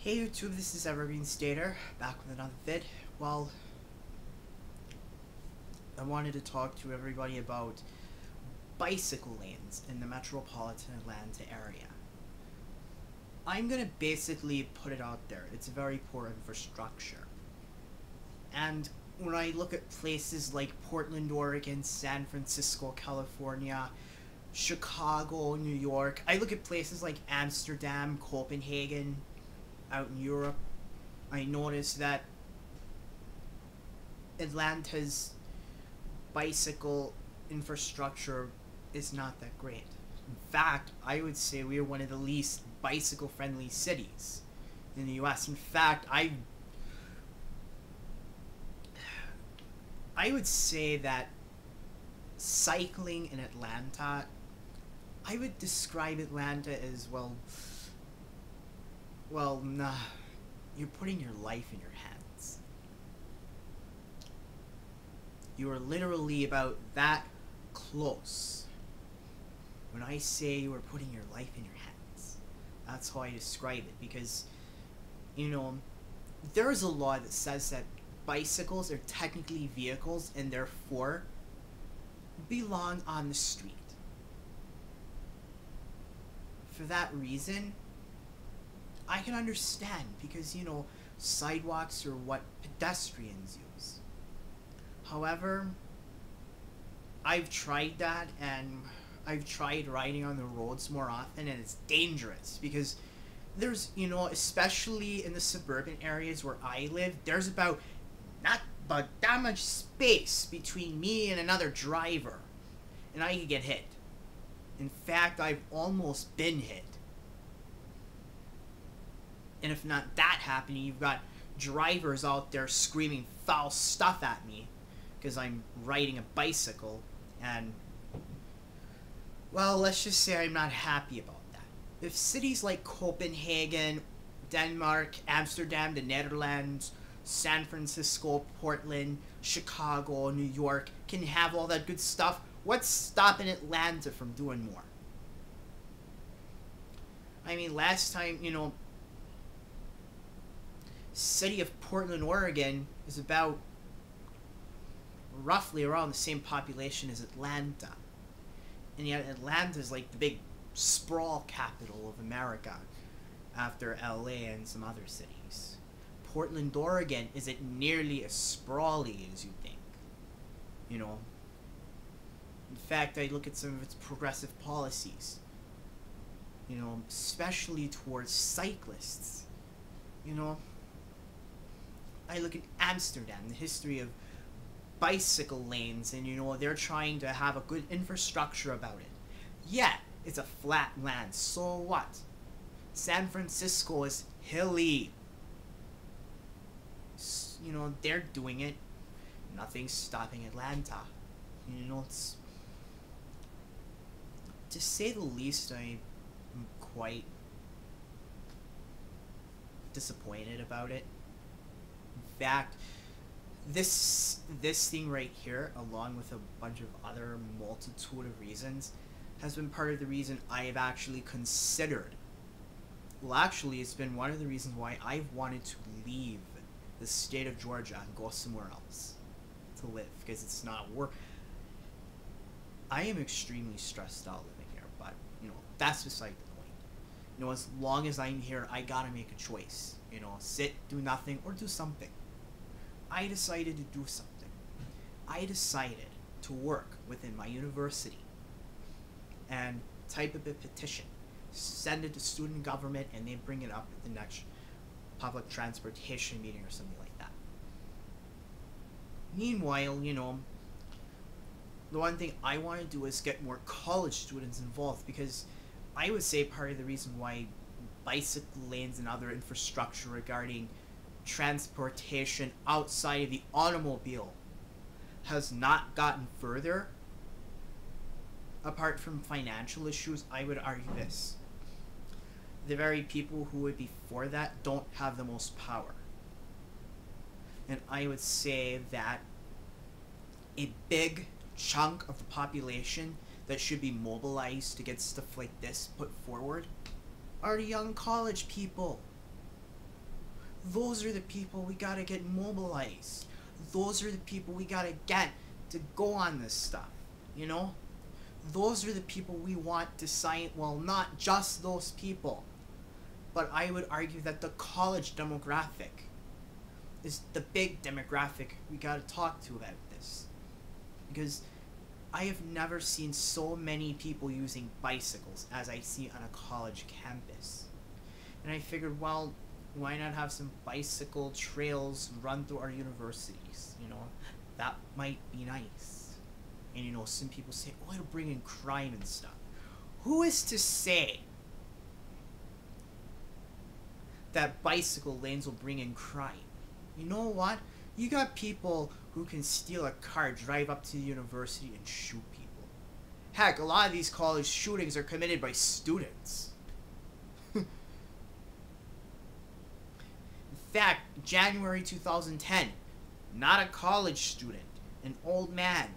Hey YouTube, this is Evergreen Stater, back with another vid. Well, I wanted to talk to everybody about bicycle lanes in the Metropolitan Atlanta area. I'm gonna basically put it out there, it's a very poor infrastructure. And when I look at places like Portland, Oregon, San Francisco, California, Chicago, New York, I look at places like Amsterdam, Copenhagen, out in Europe, I noticed that Atlanta's bicycle infrastructure is not that great. In fact, I would say we are one of the least bicycle-friendly cities in the U.S. In fact, I would say that cycling in Atlanta, I would describe Atlanta as, nah, you're putting your life in your hands. You are literally about that close. When I say you are putting your life in your hands, that's how I describe it, because, you know, there is a law that says that bicycles are technically vehicles and therefore belong on the street. For that reason, I can understand, because, you know, sidewalks are what pedestrians use. However, I've tried that, and I've tried riding on the roads more often, and it's dangerous, because there's, you know, especially in the suburban areas where I live, there's about not about that much space between me and another driver, and I could get hit. In fact, I've almost been hit. And if not that happening, you've got drivers out there screaming foul stuff at me because I'm riding a bicycle, and, well, let's just say I'm not happy about that. If cities like Copenhagen, Denmark, Amsterdam, the Netherlands, San Francisco, Portland, Chicago, New York can have all that good stuff, what's stopping Atlanta from doing more? I mean, last time, you know, city of Portland, Oregon is about roughly around the same population as Atlanta. And yet Atlanta is like the big sprawl capital of America after LA and some other cities. Portland, Oregon isn't nearly as sprawly as you think. You know, in fact, I look at some of its progressive policies, you know, especially towards cyclists. You know, I look at Amsterdam, the history of bicycle lanes, and, you know, they're trying to have a good infrastructure about it. Yeah, it's a flat land, so what? San Francisco is hilly. You know, they're doing it. Nothing's stopping Atlanta. You know, it's, to say the least, I'm quite disappointed about it. In fact, this thing right here, along with a bunch of other multitude of reasons, has been part of the reason I have actually considered, well, actually, it's been one of the reasons why I've wanted to leave the state of Georgia and go somewhere else to live, because it's not work. I am extremely stressed out living here, but, you know, that's beside the point. You know, as long as I'm here, I gotta make a choice. You know, sit, do nothing, or do something. I decided to do something. I decided to work within my university and type up a petition, send it to student government, and they bring it up at the next public transportation meeting or something like that. Meanwhile, you know, the one thing I want to do is get more college students involved, because I would say part of the reason why bicycle lanes and other infrastructure regarding transportation outside of the automobile has not gotten further, apart from financial issues, I would argue this: the very people who would be for that don't have the most power. And I would say that a big chunk of the population that should be mobilized to get stuff like this put forward are the young college people. Those are the people we gotta get mobilized. Those are the people we gotta get to go on this stuff, you know? Those are the people we want to sign, well, not just those people, but I would argue that the college demographic is the big demographic we gotta talk to about this. Because I have never seen so many people using bicycles as I see on a college campus. And I figured, well, why not have some bicycle trails run through our universities, you know? That might be nice. And you know, some people say, oh, it'll bring in crime and stuff. Who is to say that bicycle lanes will bring in crime? You know what? You got people who can steal a car, drive up to the university, and shoot people. Heck, a lot of these college shootings are committed by students. In fact, January 2010, not a college student, an old man,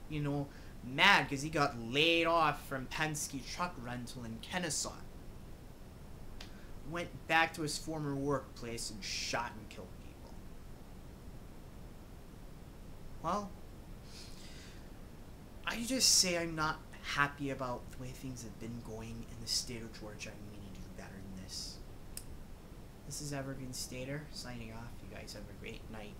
you know, mad because he got laid off from Penske truck rental in Kennesaw, went back to his former workplace and shot and killed people. Well, I just say I'm not happy about the way things have been going in the state of Georgia. We need to do better than this. This is Evergreen Stater signing off. You guys have a great night.